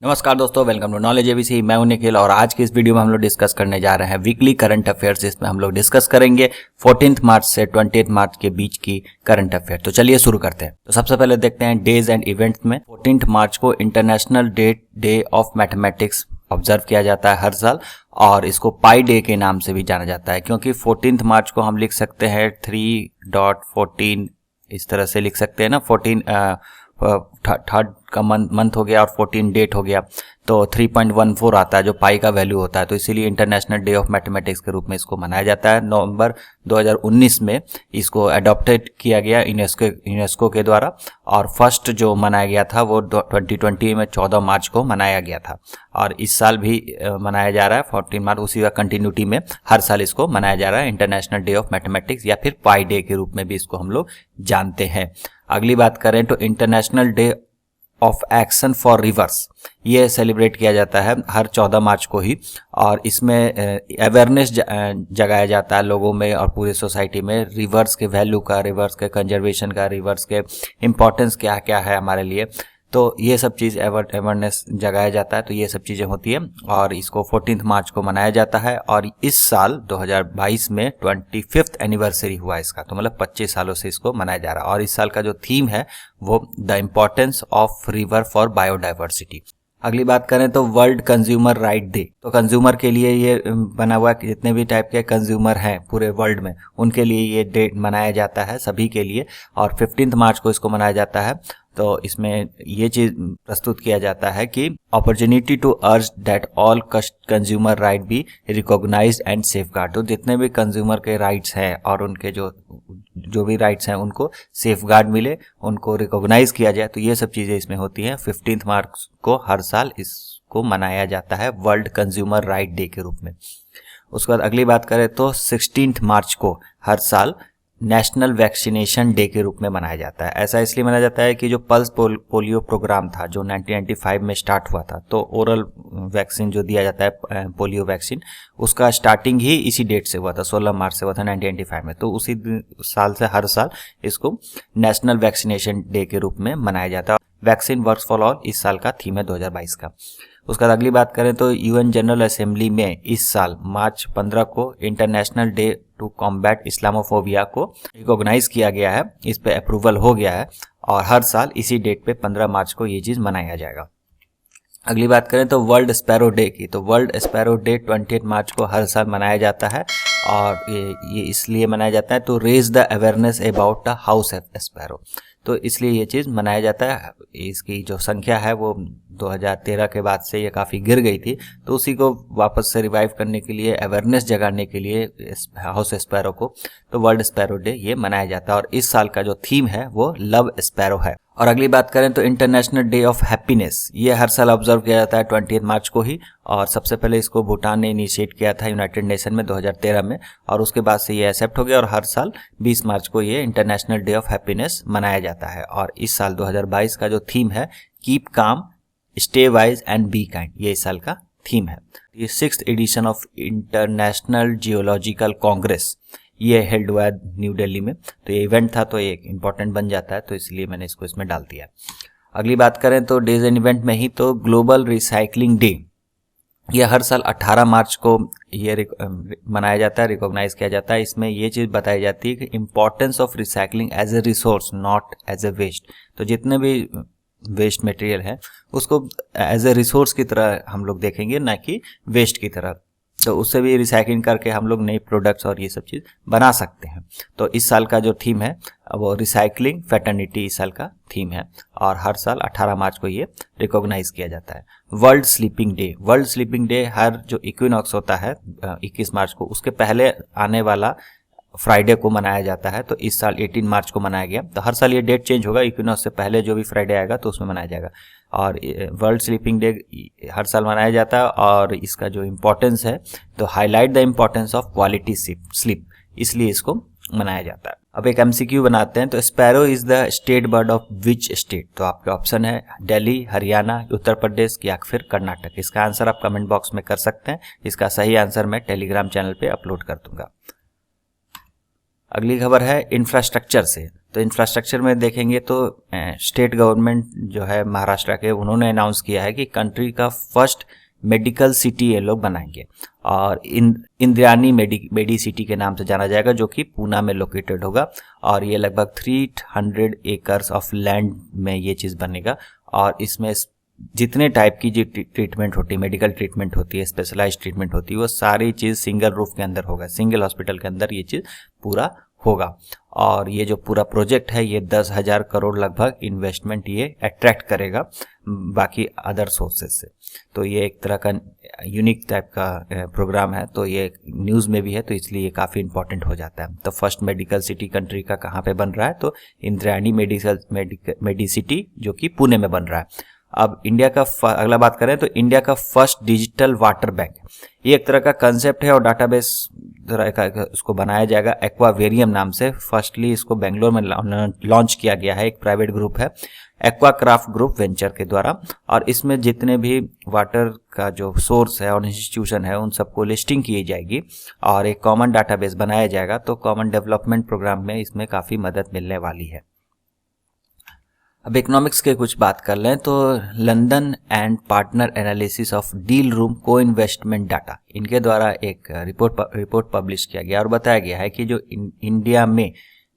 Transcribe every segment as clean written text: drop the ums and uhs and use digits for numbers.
नमस्कार दोस्तों, welcome to knowledge ABC. मैं हूं निखिल और आज की इस वीडियो में हम लोग डिस्कस करने जा रहे हैं वीकली करंट अफेयर्स। इसमें हम लोग डिस्कस करेंगे 14 मार्च से 28 मार्च के बीच की करंट अफेयर। तो चलिए शुरू करते हैं। तो सबसे पहले देखते हैं डेज एंड इवेंट्स में। 14 मार्च को international day of mathematics observe किया जाता है हर साल, और इसको पाई डे के नाम से भी जाना जाता है, क्योंकि 14 मार्च को हम लिख सकते हैं 3.14, इस तरह से लिख सकते हैं ना। 14 थर्ड का मंथ हो गया और 14 डेट हो गया, तो 3.14 आता है जो पाई का वैल्यू होता है। तो इसीलिए इंटरनेशनल डे ऑफ मैथमेटिक्स के रूप में इसको मनाया जाता है। नवंबर 2019 में इसको अडॉप्टेड किया गया यूनेस्को के द्वारा, और फर्स्ट जो मनाया गया था वो 2020 में 14 मार्च को मनाया गया था, और इस साल भी मनाया जा रहा है 14 मार्च। उसी का कंटिन्यूटी में हर साल इसको मनाया जा रहा है इंटरनेशनल डे ऑफ मैथमेटिक्स, या फिर पाई डे के रूप में भी इसको हम लोग जानते हैं। अगली बात करें तो international day of action for reverse, ये सेलिब्रेट किया जाता है हर 14 मार्च को ही, और इसमें अवेयरनेस जगाया जाता है लोगों में और पूरे सोसाइटी में रिवर्स के वैल्यू का, रिवर्स के कंजर्वेशन का, रिवर्स के इम्पोर्टेंस क्या क्या है हमारे लिए। तो ये सब चीज़ अवेयरनेस जगाया जाता है। तो ये सब चीज़ें होती है और इसको 14 मार्च को मनाया जाता है। और इस साल 2022 में 25th एनिवर्सरी हुआ इसका, तो मतलब 25 सालों से इसको मनाया जा रहा है। और इस साल का जो थीम है वो the importance of river for biodiversity. अगली बात करें तो वर्ल्ड कंज्यूमर राइट डे। तो कंज्यूमर के लिए ये बना हुआ है, जितने भी टाइप के कंज्यूमर हैं पूरे वर्ल्ड में उनके लिए ये डे मनाया जाता है, सभी के लिए। और 15 मार्च को इसको मनाया जाता है। तो इसमें ये चीज प्रस्तुत किया जाता है कि opportunity to urge that all consumer right be recognised and safeguard. तो जितने भी कंज्यूमर के राइट्स हैं और उनके जो भी राइट्स हैं उनको सेफगार्ड मिले, उनको रिकॉग्नाइज किया जाए। तो ये सब चीज़ें इसमें होती हैं। 15 मार्च को हर साल इसको मनाया जाता है वर्ल्ड कंज्यूमर राइट डे के रूप में। उसके बाद अगली बात करें तो 16 मार्च को हर साल नेशनल वैक्सीनेशन डे के रूप में मनाया जाता है। ऐसा इसलिए मनाया जाता है कि जो पल्स पोलियो प्रोग्राम था जो 1995 में स्टार्ट हुआ था, तो ओरल वैक्सीन जो दिया जाता है पोलियो वैक्सीन, उसका स्टार्टिंग ही इसी डेट से हुआ था, 16 मार्च से हुआ था 1995 में। तो उसी साल से हर साल इसको नेशनल वैक्सीनेशन डे के रूप में मनाया जाता है। वैक्सीन वर्क्स फॉर ऑल इस साल का थीम है 2022 का। उसके बाद अगली बात करें तो यूएन जनरल असेंबली में इस साल मार्च 15 को international day to combat Islamophobia को रिकॉग्नाइज किया गया है, इस पे अप्रूवल हो गया है, और हर साल इसी डेट पे 15 मार्च को ये चीज़ मनाया जाएगा। अगली बात करें तो वर्ल्ड स्पैरो डे की। तो वर्ल्ड स्पैरो डे 28 मार्च को हर साल मनाया जाता है, और ये इसलिए मनाया जाता है तो raise the awareness about the house sparrow. तो इसलिए ये चीज़ मनाया जाता है। इसकी जो संख्या है वो 2013 के बाद से ये काफ़ी गिर गई थी, तो उसी को वापस से रिवाइव करने के लिए, अवेयरनेस जगाने के लिए हाउस स्पैरो को, तो वर्ल्ड स्पैरो डे ये मनाया जाता है। और इस साल का जो थीम है वो लव स्पैरो है। और अगली बात करें तो इंटरनेशनल डे ऑफ हैप्पीनेस, ये हर साल ऑब्जर्व किया जाता है 28 मार्च को ही, और सबसे पहले इसको भूटान ने इनिशिएट किया था यूनाइटेड नेशन में 2013 में, और उसके बाद से ये एक्सेप्ट हो गया, और हर साल 20 मार्च को ये इंटरनेशनल डे ऑफ हैप्पीनेस मनाया जाता है। और इस साल 2022 का जो थीम है keep calm, stay wise and be kind, ये इस साल का थीम है। ये 6th edition of international geological congress ये हेल्ड हुआ है न्यू दिल्ली में। तो ये इवेंट था, तो ये एक इम्पॉर्टेंट बन जाता है, तो इसलिए मैंने इसको इसमें डाल दिया। अगली बात करें तो डेज एंड इवेंट में ही तो ग्लोबल रिसाइकलिंग डे, ये हर साल 18 मार्च को ये मनाया जाता है, रिकॉग्नाइज किया जाता है। इसमें ये चीज़ बताई जाती है कि importance of recycling as a resource not as a waste. तो जितने भी वेस्ट मटेरियल है उसको एज ए रिसोर्स की तरह हम लोग देखेंगे, ना कि वेस्ट की तरह। तो उससे भी रिसाइकलिंग करके हम लोग नए प्रोडक्ट्स और ये सब चीज़ बना सकते हैं। तो इस साल का जो थीम है वो रिसाइकलिंग फ्रेटर्निटी इस साल का थीम है, और हर साल 18 मार्च को ये रिकॉग्नाइज किया जाता है। World sleeping day, world sleeping day हर जो इक्विनॉक्स होता है 21 मार्च को, उसके पहले आने वाला फ्राइडे को मनाया जाता है। तो इस साल 18 मार्च को मनाया गया। तो हर साल ये डेट चेंज होगा, इक्विनॉक्स से पहले जो भी फ्राइडे आएगा तो उसमें मनाया जाएगा। और वर्ल्ड स्लीपिंग डे हर साल मनाया जाता है, और इसका जो इम्पोर्टेंस है तो highlight the importance of quality sleep, इसलिए इसको मनाया जाता है। अब एक एमसीक्यू बनाते हैं। तो sparrow is the state bird of which state? तो आपके ऑप्शन है दिल्ली, हरियाणा, उत्तर प्रदेश या फिर कर्नाटक। इसका आंसर आप कमेंट बॉक्स में कर सकते हैं। इसका सही आंसर मैं टेलीग्राम चैनल पे अपलोड कर दूंगा। अगली खबर है इंफ्रास्ट्रक्चर से। तो इंफ्रास्ट्रक्चर में देखेंगे तो स्टेट गवर्नमेंट जो है महाराष्ट्र के, उन्होंने अनाउंस किया है कि कंट्री का फर्स्ट मेडिकल सिटी ये लोग बनाएंगे और इंद्रायणी मेडी सिटी के नाम से जाना जाएगा, जो कि पूना में लोकेटेड होगा। और ये लगभग 300 एकर्स ऑफ लैंड में ये चीज़ बनेगा और इसमें जितने टाइप की जो ट्रीटमेंट होती है, मेडिकल ट्रीटमेंट होती है, स्पेशलाइज ट्रीटमेंट होती है, वो सारी चीज़ सिंगल रूफ के अंदर होगा, सिंगल हॉस्पिटल के अंदर ये चीज़ पूरा होगा। और ये जो पूरा प्रोजेक्ट है ये 10,000 करोड़ लगभग इन्वेस्टमेंट ये अट्रैक्ट करेगा बाकी अदर सोर्सेज से। तो ये एक तरह का यूनिक टाइप का प्रोग्राम है, तो ये न्यूज़ में भी है, तो इसलिए ये काफ़ी इंपॉर्टेंट हो जाता है। तो फर्स्ट मेडिकल सिटी कंट्री का कहाँ पे बन रहा है, तो इंद्रायणी मेडी सिटी जो कि पुणे में बन रहा है। अब इंडिया का अगला बात करें तो इंडिया का फर्स्ट डिजिटल वाटर बैंक, ये एक तरह का कंसेप्ट है और डाटाबेस उसको बनाया जाएगा एक्वावेरियम नाम से। फर्स्टली इसको बेंगलोर में लॉन्च किया गया है, एक प्राइवेट ग्रुप है एक्वाक्राफ्ट ग्रुप वेंचर के द्वारा। और इसमें जितने भी वाटर का जो सोर्स है और इंस्टीट्यूशन है उन सबको लिस्टिंग की जाएगी और एक कॉमन डाटाबेस बनाया जाएगा। तो कॉमन डेवलपमेंट प्रोग्राम में इसमें काफ़ी मदद मिलने वाली है। अब इकोनॉमिक्स के कुछ बात कर लें तो London and partner analysis of deal room को इन्वेस्टमेंट डाटा, इनके द्वारा एक रिपोर्ट पब्लिश किया गया और बताया गया है कि जो इंडिया में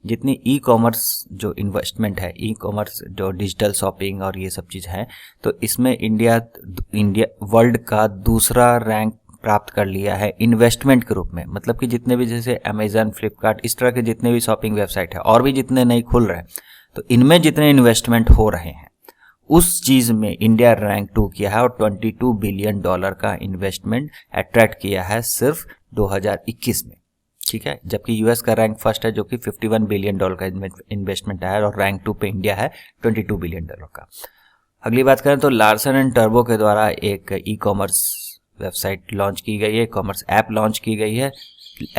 जितनी ई कॉमर्स जो इन्वेस्टमेंट है, ई कॉमर्स जो डिजिटल शॉपिंग और ये सब चीज़ है, तो इसमें इंडिया वर्ल्ड का दूसरा रैंक प्राप्त कर लिया है इन्वेस्टमेंट के रूप में। मतलब कि जितने भी जैसे अमेजन, फ्लिपकार्ट, इस तरह के जितने भी शॉपिंग वेबसाइट है और भी जितने नए खुल रहे हैं, तो इनमें जितने इन्वेस्टमेंट हो रहे हैं उस चीज़ में इंडिया रैंक 2 किया है और $22 बिलियन का इन्वेस्टमेंट अट्रैक्ट किया है सिर्फ 2021 में। ठीक है, जबकि यूएस का रैंक फर्स्ट है जो कि $51 बिलियन का इन्वेस्टमेंट है और रैंक 2 पे इंडिया है $22 बिलियन का। अगली बात करें तो लार्सन एंड टर्बो के द्वारा एक ई कॉमर्स वेबसाइट लॉन्च की गई है, कॉमर्स ऐप लॉन्च की गई है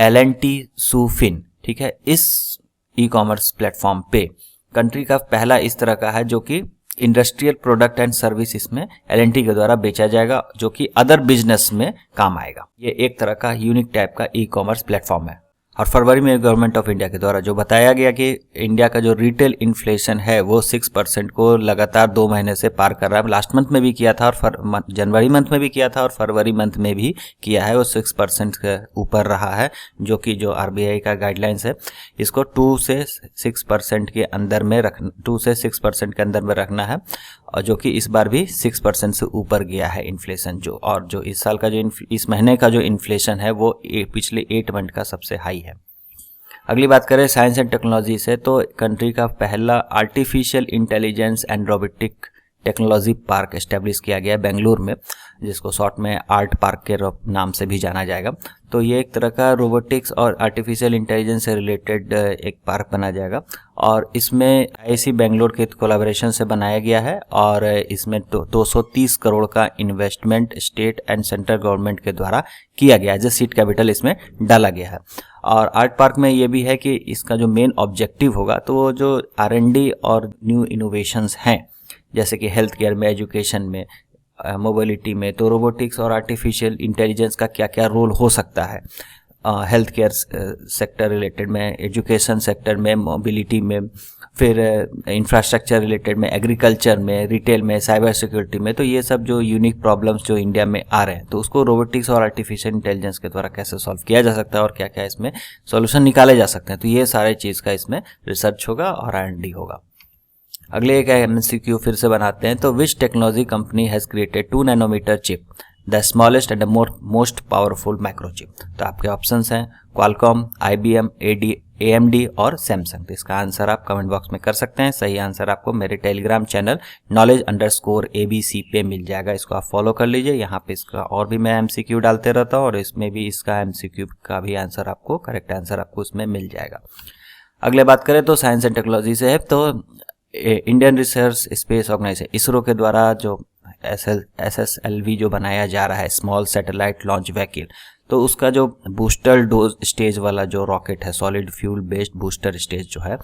L&T Sufin। ठीक है, इस ई कॉमर्स प्लेटफॉर्म पे कंट्री का पहला इस तरह का है जो कि इंडस्ट्रियल प्रोडक्ट एंड सर्विस इसमें L&T के द्वारा बेचा जाएगा, जो कि अदर बिजनेस में काम आएगा। ये एक तरह का यूनिक टाइप का ई कॉमर्स प्लेटफॉर्म है। और फरवरी में गवर्नमेंट ऑफ इंडिया के द्वारा जो बताया गया कि इंडिया का जो रिटेल इन्फ्लेशन है वो 6% को लगातार 2 महीने से पार कर रहा है। लास्ट मंथ में भी किया था और जनवरी मंथ में भी किया था और फरवरी मंथ में भी किया है, वो 6% के ऊपर रहा है, जो कि जो RBI का गाइडलाइंस है इसको 2 से 6% के अंदर में रखना, 2 से 6% के अंदर में रखना है, और जो कि इस बार भी 6% से ऊपर गया है इन्फ्लेशन जो। और जो इस साल का जो इस महीने का जो इन्फ्लेशन है वो पिछले 8 मंथ का सबसे हाई है। अगली बात करें साइंस एंड टेक्नोलॉजी से, तो कंट्री का पहला artificial intelligence and robotic technology park establish किया गया है बेंगलुरु में, जिसको शॉर्ट में आर्ट पार्क के नाम से भी जाना जाएगा। तो ये एक तरह का रोबोटिक्स और आर्टिफिशियल इंटेलिजेंस से रिलेटेड एक पार्क बना जाएगा और इसमें IIC बेंगलोर के कोलैबोरेशन से बनाया गया है और इसमें 230 करोड़ का investment state and central government के द्वारा किया गया है, जो सीड कैपिटल इसमें डाला गया है। और आर्ट पार्क में ये भी है कि इसका जो मेन ऑब्जेक्टिव होगा तो वो जो R&D और न्यू इनोवेशंस हैं, जैसे कि हेल्थ केयर में, एजुकेशन में, मोबिलिटी में, तो रोबोटिक्स और आर्टिफिशियल इंटेलिजेंस का क्या क्या रोल हो सकता है हेल्थ केयर सेक्टर रिलेटेड में, एजुकेशन सेक्टर में, मोबिलिटी में, फिर इंफ्रास्ट्रक्चर रिलेटेड में, एग्रीकल्चर में, रिटेल में, साइबर सिक्योरिटी में। तो ये सब जो यूनिक प्रॉब्लम्स जो इंडिया में आ रहे हैं, तो उसको रोबोटिक्स और आर्टिफिशियल इंटेलिजेंस के द्वारा कैसे सॉल्व किया जा सकता है और क्या क्या इसमें सॉल्यूशन निकाले जा सकते हैं, तो ये सारे चीज़ का इसमें रिसर्च होगा और R&D होगा। अगले एक MCQ फिर से बनाते हैं, तो which technology company has created 2 nanometre chip, the smallest and most powerful microchip. तो आपके ऑप्शंस हैं क्वालकॉम, IBM, AMD और सैमसंग। तो इसका आंसर आप कमेंट बॉक्स में कर सकते हैं। सही आंसर आपको मेरे टेलीग्राम चैनल knowledge_ABC पे मिल जाएगा, इसको आप फॉलो कर लीजिए। यहाँ पे इसका और भी मैं MCQ डालते रहता हूँ और इसमें भी इसका MCQ का भी आंसर आपको, करेक्ट आंसर आपको उसमें मिल जाएगा। अगले बात करें तो साइंस एंड टेक्नोलॉजी से है, तो Indian research space organisation ISRO के द्वारा जो SSLV जो बनाया जा रहा है, स्मॉल सैटेलाइट लॉन्च व्हीकल, तो उसका जो बूस्टर डोज स्टेज वाला जो रॉकेट है, solid fuel based booster stage जो है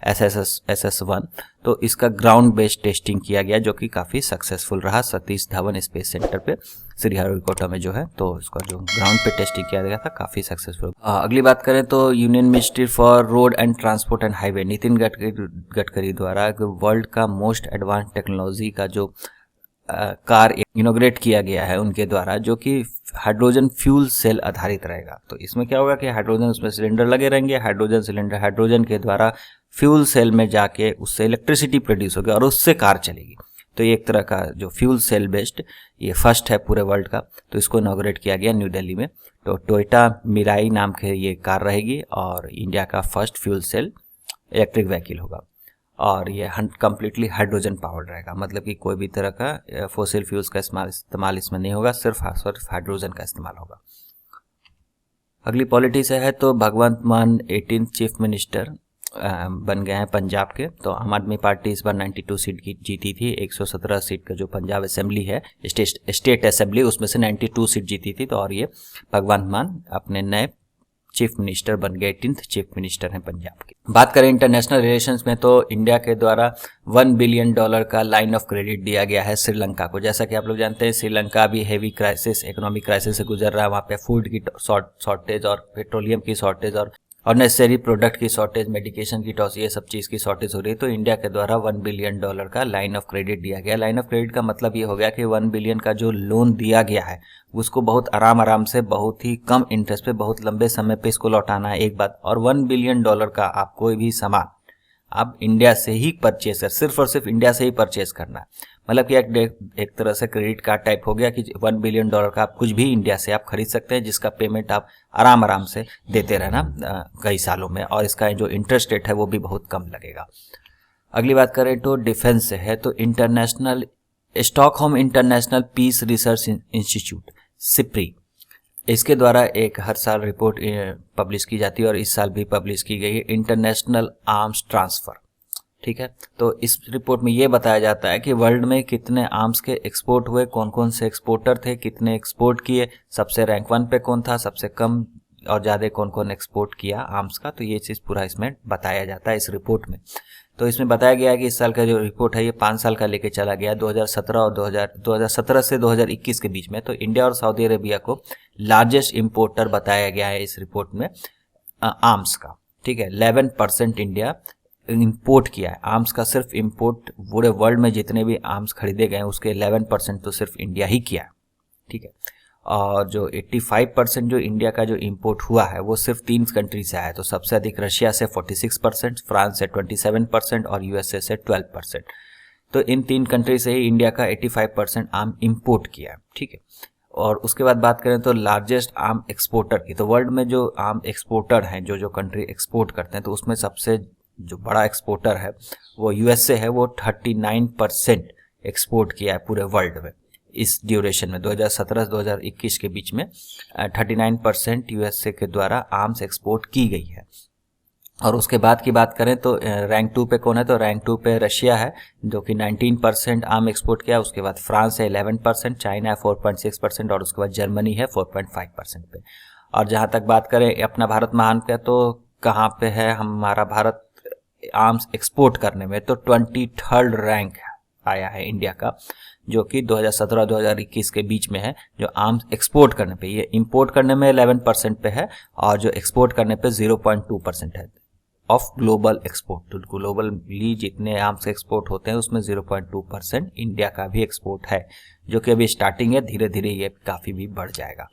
SS1, तो इसका ग्राउंड बेस्ड टेस्टिंग किया गया जो कि काफ़ी सक्सेसफुल रहा सतीश धवन स्पेस सेंटर पे श्रीहरिकोटा में जो है। तो इसका जो ग्राउंड पे टेस्टिंग किया गया था काफ़ी सक्सेसफुल। अगली बात करें तो union ministry for road and transport and highway Nitin Gadkari द्वारा वर्ल्ड का मोस्ट एडवांस टेक्नोलॉजी का जो कार इनोग्रेट किया गया है उनके द्वारा, जो कि हाइड्रोजन फ्यूल सेल आधारित रहेगा। तो इसमें क्या होगा कि हाइड्रोजन उसमें सिलेंडर लगे रहेंगे, हाइड्रोजन सिलेंडर हाइड्रोजन के द्वारा फ्यूल सेल में जाके उससे इलेक्ट्रिसिटी प्रोड्यूस होगी और उससे कार चलेगी। तो ये एक तरह का जो फ्यूल सेल बेस्ड ये फर्स्ट है पूरे वर्ल्ड का। तो इसको इनोग्रेट किया गया न्यू दिल्ली में। तो टोयोटा मिराई नाम के ये कार रहेगी और इंडिया का first fuel cell electric vehicle होगा और ये कम्प्लीटली हाइड्रोजन पावर्ड रहेगा, मतलब कि कोई भी तरह का फोसिल फ्यूल्स का इस्तेमाल इसमें नहीं होगा, सिर्फ हाइड्रोजन का इस्तेमाल होगा। अगली पॉलिटी से है तो भगवंत मान 18 चीफ मिनिस्टर बन गए हैं पंजाब के। तो आम आदमी पार्टी इस बार 92 सीट की जीती थी। 117 सीट का जो पंजाब असेंबली है, स्टेट असेंबली, उसमें से 92 सीट जीती थी। तो और ये भगवंत मान अपने नए चीफ मिनिस्टर बन गए, 18th चीफ मिनिस्टर हैं पंजाब के। बात करें इंटरनेशनल रिलेशंस में तो इंडिया के द्वारा $1 बिलियन का लाइन ऑफ क्रेडिट दिया गया है श्रीलंका को। जैसा कि आप लोग जानते हैं श्रीलंका भी हेवी क्राइसिस, इकोनॉमिक क्राइसिस से गुजर रहा है। वहाँ पे फूड की शॉर्टेज और पेट्रोलियम की शॉर्टेज और नेसेसरी प्रोडक्ट की शॉर्टेज, मेडिकेशन की टॉस, ये सब चीज़ की शॉर्टेज हो रही है। तो इंडिया के द्वारा $1 बिलियन का लाइन ऑफ क्रेडिट दिया गया। लाइन ऑफ क्रेडिट का मतलब ये हो गया कि 1 बिलियन का जो लोन दिया गया है उसको बहुत आराम से, बहुत ही कम इंटरेस्ट पे, बहुत लंबे समय पे इसको लौटाना है, एक बात। और $1 बिलियन का आप कोई भी सामान आप इंडिया से ही परचेज कर, सिर्फ और सिर्फ इंडिया से ही परचेज करना है। मतलब कि एक तरह से क्रेडिट कार्ड टाइप हो गया कि $1 बिलियन का आप कुछ भी इंडिया से आप खरीद सकते हैं, जिसका पेमेंट आप आराम से देते रहना कई सालों में, और इसका जो इंटरेस्ट रेट है वो भी बहुत कम लगेगा। अगली बात करें तो डिफेंस से है तो Stockholm international peace research institute SIPRI, इसके द्वारा एक हर साल रिपोर्ट पब्लिश की जाती है और इस साल भी पब्लिश की गई है, इंटरनेशनल आर्म्स ट्रांसफ़र। ठीक है, तो इस रिपोर्ट में ये बताया जाता है कि वर्ल्ड में कितने आर्म्स के एक्सपोर्ट हुए, कौन कौन से एक्सपोर्टर थे, कितने एक्सपोर्ट किए, सबसे रैंक 1 पे कौन था, सबसे कम और ज़्यादा कौन कौन एक्सपोर्ट किया आर्म्स का। तो ये चीज़ पूरा इसमें बताया जाता है इस रिपोर्ट में। तो इसमें बताया गया है कि इस साल का जो रिपोर्ट है ये 5 साल का लेके चला गया, 2017 से 2021 के बीच में। तो इंडिया और सऊदी अरेबिया को लार्जेस्ट इंपोर्टर बताया गया है इस रिपोर्ट में आर्म्स का। ठीक है, 11% इंडिया इंपोर्ट किया है आर्म्स का। सिर्फ इंपोर्ट पूरे वर्ल्ड में जितने भी आर्म्स खरीदे गए हैं उसके 11% तो सिर्फ इंडिया ही किया है। ठीक है, और जो 85% जो इंडिया का जो इंपोर्ट हुआ है वो सिर्फ 3 कंट्री से आया है। तो सबसे अधिक रशिया से 46%, फ्रांस से 27% और यूएसए से 12%। तो इन 3 कंट्री से ही इंडिया का 85% आर्म इंपोर्ट किया है। ठीक है, और उसके बाद बात करें तो लार्जेस्ट आर्म एक्सपोर्टर की, तो वर्ल्ड में जो आर्म एक्सपोर्टर हैं, जो कंट्री एक्सपोर्ट करते हैं, तो उसमें सबसे जो बड़ा एक्सपोर्टर है वो यूएसए है। वो 39% एक्सपोर्ट किया है पूरे वर्ल्ड में इस ड्यूरेशन में, 2017 से 2021 के बीच में 39% यूएसए के द्वारा आर्म्स एक्सपोर्ट की गई है। और उसके बाद की बात करें तो रैंक 2 पे कौन है, तो रैंक 2 पे रशिया है जो कि 19% आर्म एक्सपोर्ट किया। उसके बाद फ्रांस है 11%, चाइना है 4.6% और उसके बाद जर्मनी है 4.5% पे। और जहाँ तक बात करें अपना भारत महान का, तो कहाँ पे है हमारा भारत आर्म्स एक्सपोर्ट करने में, तो 23rd रैंक आया है इंडिया का, जो कि 2017-2021 के बीच में है, जो आर्म्स एक्सपोर्ट करने पे। ये इंपोर्ट करने में 11% पे है और जो एक्सपोर्ट करने पे 0.2% है ऑफ ग्लोबल एक्सपोर्ट। तो ग्लोबली जितने आर्म्स एक्सपोर्ट होते हैं उसमें 0.2% इंडिया का भी एक्सपोर्ट है, जो कि अभी स्टार्टिंग है, धीरे धीरे ये काफ़ी भी बढ़ जाएगा।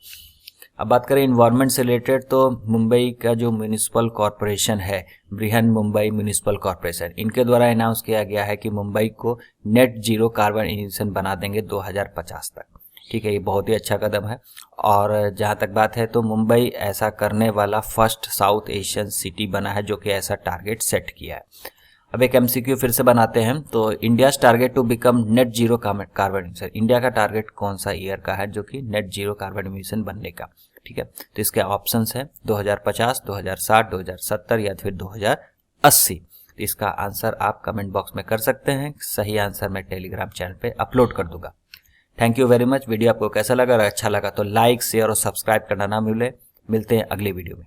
अब बात करें इन्वायरमेंट से रिलेटेड, तो मुंबई का जो म्यूनिसिपल कॉरपोरेशन है, बृहन मुंबई म्यूनिसिपल कॉरपोरेशन, इनके द्वारा अनाउंस किया गया है कि मुंबई को नेट जीरो कार्बन इमिशन बना देंगे 2050 तक। ठीक है, ये बहुत ही अच्छा कदम है। और जहाँ तक बात है तो मुंबई ऐसा करने वाला फर्स्ट साउथ एशियन सिटी बना है जो कि ऐसा टारगेट सेट किया है। अब एक MCQ फिर से बनाते हैं, तो India's target to become net zero carbon emission, India का टारगेट कौन सा ईयर का है जो कि नेट जीरो कार्बन इमिशन बनने का। ठीक है, तो इसके ऑप्शंस है 2050, 2060, 2070 या फिर 2080। तो इसका आंसर आप कमेंट बॉक्स में कर सकते हैं, सही आंसर मैं टेलीग्राम चैनल पे अपलोड कर दूंगा। Thank you very much. Video आपको कैसा लगा, अगर अच्छा लगा तो लाइक शेयर और सब्सक्राइब करना ना मिलते हैं अगली वीडियो में।